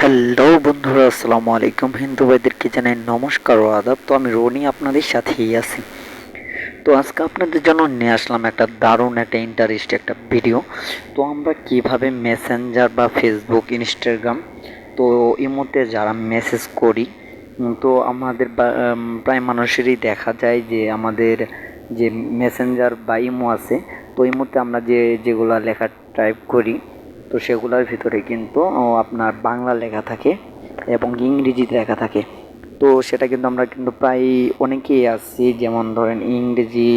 Hello বন্ধুরা, আসসালামু আলাইকুম। হিন্দু ভাইদেরকে জানাই নমস্কার ও আদাব। তো আমি রনি আপনাদের সাথেই আছি। তো আজকে আপনাদের জন্য নিয়ে আসলাম একটা দারুণ একটা ইন্টারেস্ট একটা ভিডিও। তো আমরা কিভাবে মেসেঞ্জার বা ফেসবুক, ইনস্টাগ্রাম, তো এর মধ্যে যারা মেসেজ করি, তো আমাদের প্রায় মানুষেরই দেখা যায় যে আমাদের যে মেসেঞ্জার বা ইমো আছে, তো এই মুহূর্তে আমরা যেগুলা লেখা টাইপ করি, তো সেগুলোর ভিতরে কিন্তু আপনার বাংলা লেখা থাকে এবং ইংরেজিতে লেখা থাকে। তো সেটা কিন্তু আমরা কিন্তু প্রায় অনেকেই আছি, যেমন ধরেন ইংরেজি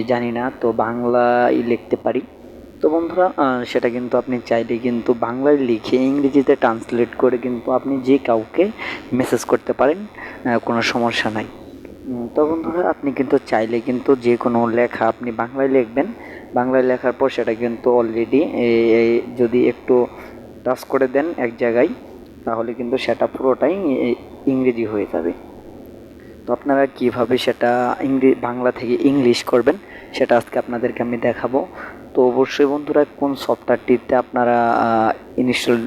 জানি না, তো বাংলাই লিখতে পারি। তো বন্ধুরা, সেটা কিন্তু আপনি চাইলে কিন্তু বাংলায় লিখে ইংরেজিতে ট্রান্সলেট করে কিন্তু আপনি যে কাউকে মেসেজ করতে পারেন, কোনো সমস্যা নাই। তো বন্ধুরা, আপনি কিন্তু চাইলে কিন্তু যে কোনো লেখা আপনি বাংলায় লিখবেন। বাংলায় লেখার পর সেটা কিন্তু অলরেডি যদি একটু টাচ করে দেন এক জায়গায়, তাহলে কিন্তু সেটা পুরোটাই ইংরেজি হয়ে যাবে। তো আপনারা কিভাবে সেটা বাংলা থেকে ইংলিশ করবেন, সেটা আজকে আপনাদেরকে আমি দেখাবো। তো অবশ্যই বন্ধুরা, কোন সফটওয়্যারটিতে আপনারা ইনস্টল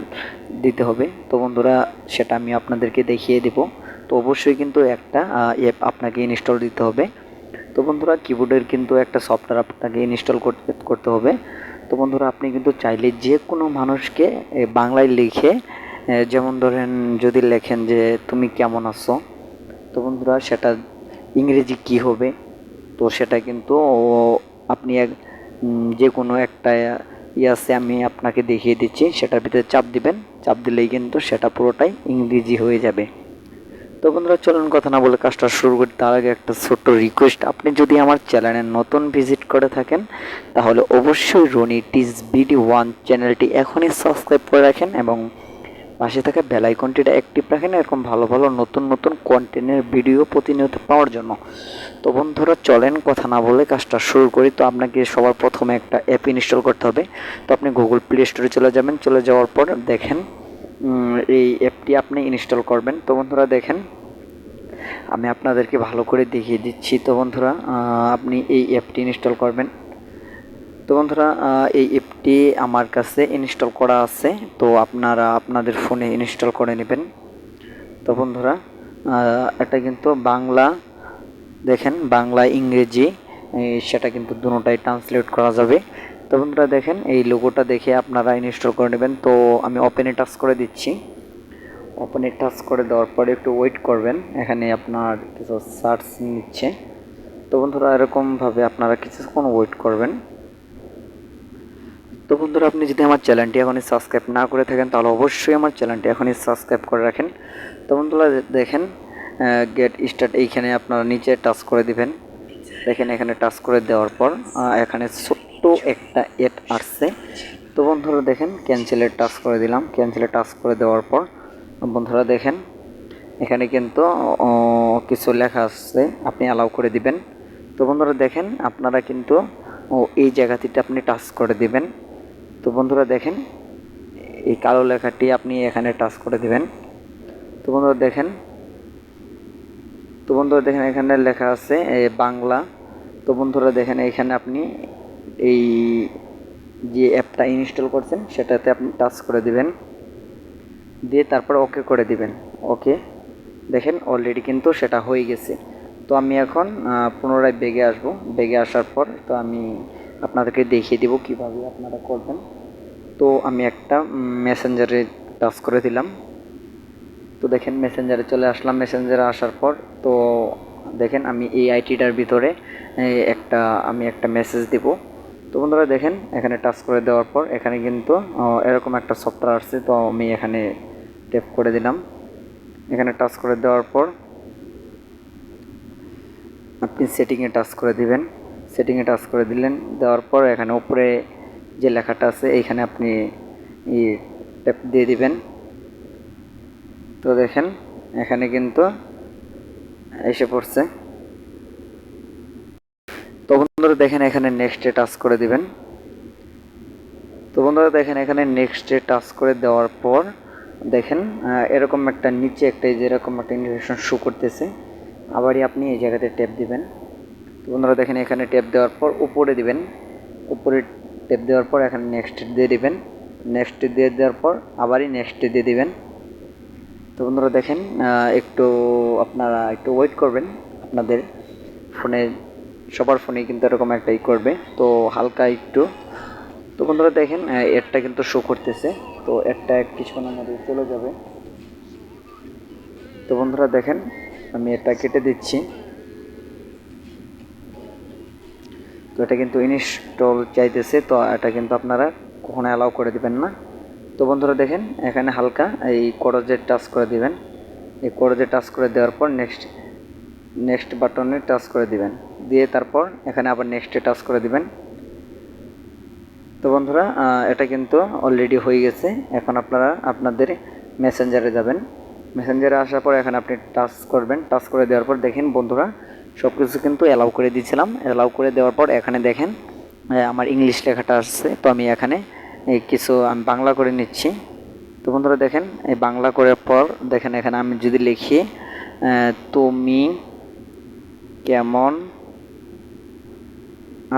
দিতে হবে, তো বন্ধুরা সেটা আমি আপনাদেরকে দেখিয়ে দেব। তো অবশ্যই কিন্তু একটা অ্যাপ আপনাকে ইনস্টল দিতে হবে। তো বন্ধুরা, কিবোর্ডের কিন্তু একটা সফটওয়্যার আপনাকে ইনস্টল করতে হবে। তো বন্ধুরা, আপনি কিন্তু চাইলে যে কোনো মানুষকে বাংলায় লিখে, যেমন ধরেন যদি লেখেন যে তুমি কেমন আছো, তো বন্ধুরা সেটা ইংরেজি কি হবে, তো সেটা কিন্তু আপনি যে কোনো একটা আছে, আমি আপনাকে দেখিয়ে দিচ্ছি, সেটার ভিতরে চাপ দিবেন। চাপ দিলেই কিন্তু সেটা পুরোটাই ইংরেজি হয়ে যাবে। তো বন্ধুরা, চলুন কথা না বলে কাজটা শুরু করি। তার আগে একটা ছোট্ট রিকোয়েস্ট, আপনি যদি আমার চ্যানেলে নতুন ভিজিট করে থাকেন, তাহলে অবশ্যই রনি টিজ বিডি ওয়ান চ্যানেলটি এখনই সাবস্ক্রাইব করে রাখেন এবং পাশে থাকা বেল আইকনটিটা অ্যাক্টিভ রাখেন, এরকম ভালো ভালো নতুন নতুন কন্টেন্টের ভিডিও প্রতিনিয়ত পাওয়ার জন্য। তো বন্ধুরা, চলেন কথা না বলে কাজটা শুরু করি। তো আপনাকে সবার প্রথমে একটা অ্যাপ ইনস্টল করতে হবে। তো আপনি গুগল প্লে স্টোরে চলে যাবেন। চলে যাওয়ার পর দেখেন এই অ্যাপটি আপনি ইনস্টল করবেন। তো বন্ধুরা দেখেন, আমি আপনাদেরকে ভালো করে দেখিয়ে দিচ্ছি। তো বন্ধুরা, আপনি এই অ্যাপটি ইনস্টল করবেন। তো বন্ধুরা, এই অ্যাপটি আমার কাছে ইনস্টল করা আছে, তো আপনারা আপনাদের ফোনে ইনস্টল করে নেবেন। তো বন্ধুরা, এটা কিন্তু বাংলা, দেখেন বাংলা ইংরেজি সেটা কিন্তু দুটোটাই ট্রান্সলেট করা যাবে। তো বন্ধুরা দেখেন, এই লোগোটা দেখে আপনারা ইনস্টল করে নেবেন। তো আমি ওপেনে টাচ করে দিচ্ছি। ওপেনে টাচ করে দেওয়ার পরে একটু ওয়েট করবেন, এখানে আপনার কিছু সার্চ নিচ্ছে। তো বন্ধুরা, এরকমভাবে আপনারা কিছুক্ষণ ওয়েট করবেন। তো বন্ধুরা, আপনি যদি আমার চ্যানেলটি এখনই সাবস্ক্রাইব না করে থাকেন, তাহলে অবশ্যই আমার চ্যানেলটি এখনই সাবস্ক্রাইব করে রাখেন। তো বন্ধুরা দেখেন, গেট স্টার্ট এইখানে আপনারা নিচে টাচ করে দিবেন। দেখেন এখানে টাচ করে দেওয়ার পর এখানে ছোট্ট একটা এড আসছে। তো বন্ধুরা দেখেন, ক্যান্সেলে টাচ করে দিলাম। ক্যান্সেলে টাচ করে দেওয়ার পর বন্ধুরা দেখেন, এখানে কিন্তু কিছু লেখা আসছে, আপনি অ্যালাউ করে দিবেন। তো বন্ধুরা দেখেন, আপনারা কিন্তু এই জায়গাটিতে আপনি টাচ করে দিবেন। তো বন্ধুরা দেখেন, এই কালো লেখাটি আপনি এখানে টাচ করে দিবেন। তো বন্ধুরা দেখেন, এখানে লেখা আছে বাংলা। তো বন্ধুরা দেখেন, এখানে আপনি এই যে অ্যাপটা ইনস্টল করছেন সেটাতে আপনি টাচ করে দিবেন, দিয়ে তারপর ওকে করে দিবেন। ওকে, দেখেন অলরেডি কিন্তু সেটা হয়ে গেছে। তো আমি এখন পুনরায় বেগে আসবো। বেগে আসার পর তো আমি আপনাদেরকে দেখিয়ে দেবো কীভাবে আপনারা করবেন। তো আমি একটা মেসেঞ্জারে টাচ করে দিলাম। তো দেখেন মেসেঞ্জারে চলে আসলাম। মেসেঞ্জারে আসার পর তো দেখেন, আমি এই আইটিটার ভিতরে আমি একটা মেসেজ দিব। তো বন্ধুরা দেখেন, এখানে টাচ করে দেওয়ার পর এখানে কিন্তু এরকম একটা সফটওয়্যার আসছে। তো আমি এখানে ট্যাপ করে দিলাম। এখানে টাচ করে দেওয়ার পর আপনি সেটিংয়ে টাচ করে দিবেন। সেটিংয়ে টাচ করে দেওয়ার পর এখানে উপরে যে লেখাটা আছে এইখানে আপনি ট্যাপ দিয়ে দিবেন। তো দেখেন এখানে কিন্তু এসে পড়ছে। তো বন্ধুরা দেখেন, এখানে নেক্সটে টাচ করে দিবেন। তো বন্ধুরা দেখেন, এখানে নেক্সটে টাচ করে দেওয়ার পর দেখেন এরকম একটা নিচে একটা এরকম একটা ইনফরমেশন শো করতেছে। আবারই আপনি এই জায়গাতে ট্যাপ দিবেন। তো বন্ধুরা দেখেন, এখানে ট্যাপ দেওয়ার পর উপরে দিবেন। উপরে ট্যাপ দেওয়ার পর এখানে নেক্সট দিয়ে দিবেন। নেক্সট দিয়ে দেওয়ার পর আবারই নেক্সট দিয়ে দিবেন। তো বন্ধুরা দেখেন, একটু আপনারা একটু ওয়েট করবেন। আপনাদের ফোনে, সবার ফোনে কিন্তু এরকম একটাই করবে, তো হালকা একটু। তো বন্ধুরা দেখেন, এরটা কিন্তু শো করতেছে, তো এরটা কিছুক্ষণের মধ্যে চলে যাবে। তো বন্ধুরা দেখেন, আমি এটা কেটে দিচ্ছি। তো এটা কিন্তু ইনস্টল চাইতেছে, তো এটা কিন্তু আপনারা কখনো অ্যালাউ করে দিবেন না। তো বন্ধুরা দেখেন, এখানে হালকা এই ক্রসে টাচ করে দিবেন। এই ক্রসে টাচ করে দেওয়ার পর নেক্সট বাটনে টাচ করে দিবেন, দিয়ে তারপর এখানে আবার নেক্সটে টাচ করে দিবেন। তো বন্ধুরা এটা কিন্তু অলরেডি হয়ে গেছে। এখন আপনারা আপনাদের মেসেঞ্জারে যাবেন। মেসেঞ্জারে আসার পর এখানে আপনি টাচ করবেন। টাচ করে দেওয়ার পর দেখেন বন্ধুরা, সব কিছু কিন্তু অ্যালাউ করে দিয়েছিলাম। অ্যালাউ করে দেওয়ার পর এখানে দেখেন আমার ইংলিশ লেখাটা আসছে, তো আমি এখানে কিছু আমি বাংলা করে নিচ্ছি। তো বন্ধুরা দেখেন, এই বাংলা করার পর দেখেন এখানে আমি যদি লিখি তুমি কেমন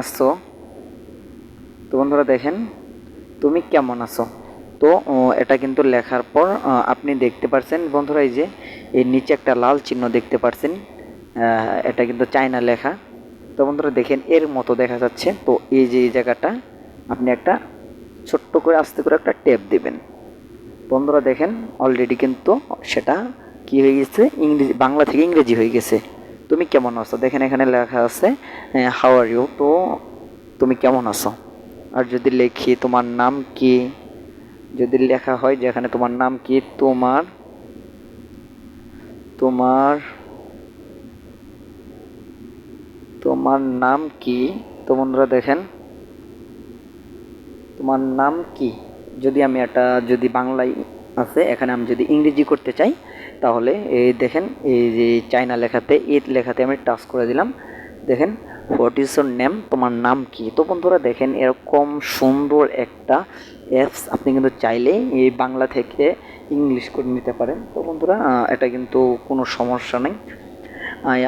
আছো। তো বন্ধুরা দেখেন, তুমি কেমন আছো। তো এটা কিন্তু লেখার পর আপনি দেখতে পাচ্ছেন বন্ধুরা, এই যে এর নিচে একটা লাল চিহ্ন দেখতে পাচ্ছেন, এটা কিন্তু চায়না লেখা। তো বন্ধুরা দেখেন এর মতো দেখা যাচ্ছে। তো এই যে এই জায়গাটা আপনি একটা ছোট্ট করে আস্তে করে একটা টেপ দিবেন। বন্ধুরা দেখেন অলরেডি কিন্তু সেটা কি হয়ে গেছে, ইংরেজি বাংলা থেকে ইংরেজি হয়ে গেছে। তুমি কেমন আছো, দেখেন এখানে লেখা আছে হাউ আর ইউ। তো তুমি কেমন আছো। আর যদি লিখি তোমার নাম কি, যদি লেখা হয় যেখানে তোমার নাম কি, তোমার তোমার তোমার নাম কি। তো বন্ধুরা দেখেন, তোমার নাম কি, যদি আমি এটা যদি বাংলায় আছে, এখানে আমি যদি ইংরেজি করতে চাই, তাহলে এই দেখেন এই যে চায়না লেখাতে এই লেখাতে আমি টাচ করে দিলাম। দেখেন হোয়াট ইজ ইউর নেম, তোমার নাম কি। তো বন্ধুরা দেখেন এরকম সুন্দর একটা অ্যাপস আপনি কিন্তু চাইলে এই বাংলা থেকে ইংলিশ করে নিতে পারেন। তো বন্ধুরা এটা কিন্তু কোনো সমস্যা নেই।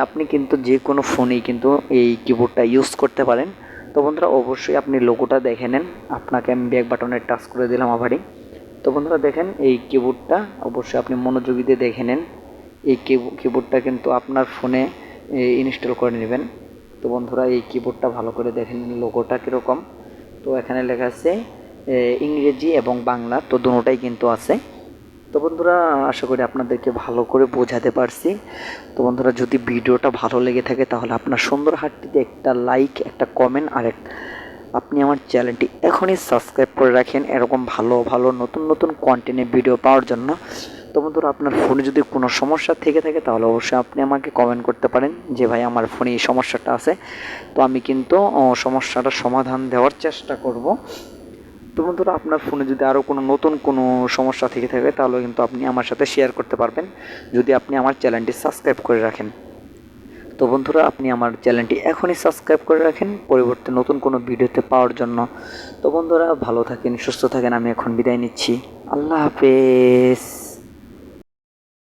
আপনি কিন্তু যে কোনো ফোনেই কিন্তু এই কিবোর্ডটা ইউজ করতে পারেন। তো বন্ধুরা অবশ্যই আপনি লোগোটা দেখে নেন। আপনাকে আমি ব্যাক বাটনে টাচ করে দিলাম আবারই। তো বন্ধুরা দেখেন এই কিবোর্ডটা অবশ্যই আপনি মনোযোগী দিয়ে দেখে নেন। এই কিবোর্ডটা কিন্তু আপনার ফোনে ইনস্টল করে নেবেন। তো বন্ধুরা এই কিবোর্ডটা ভালো করে দেখে নিন, লোগোটা কীরকম। তো এখানে লেখা আছে ইংরেজি এবং বাংলা, তো দুটোটাই কিন্তু আছে। তো বন্ধুরা আশা করি আপনাদেরকে ভালো করে বোঝাতে পারছি। তো বন্ধুরা যদি ভিডিওটা ভালো লেগে থাকে তাহলে আপনার সুন্দর হাতটিতে একটা লাইক, একটা কমেন্ট, আর আপনি আমার চ্যানেলটি এখনই সাবস্ক্রাইব করে রাখেন এরকম ভালো ভালো নতুন নতুন কন্টেন্টের ভিডিও পাওয়ার জন্য। তো বন্ধুরা আপনার ফোনে যদি কোনো সমস্যা থেকে থাকে তাহলে অবশ্যই আপনি আমাকে কমেন্ট করতে পারেন যে ভাই আমার ফোনে এই সমস্যাটা আছে। তো আমি কিন্তু সমস্যাটার সমাধান দেওয়ার চেষ্টা করব। তো বন্ধুরা আপনার ফোনে যদি আরও কোনো নতুন কোনো সমস্যা থেকে থাকে তাহলে কিন্তু আপনি আমার সাথে শেয়ার করতে পারবেন যদি আপনি আমার চ্যানেলটি সাবস্ক্রাইব করে রাখেন। তো বন্ধুরা আপনি আমার চ্যানেলটি এখনই সাবস্ক্রাইব করে রাখেন পরবর্তী নতুন কোনো ভিডিওতে পাওয়ার জন্য। তো বন্ধুরা ভালো থাকেন, সুস্থ থাকেন, আমি এখন বিদায় নিচ্ছি। আল্লাহ হাফেজ।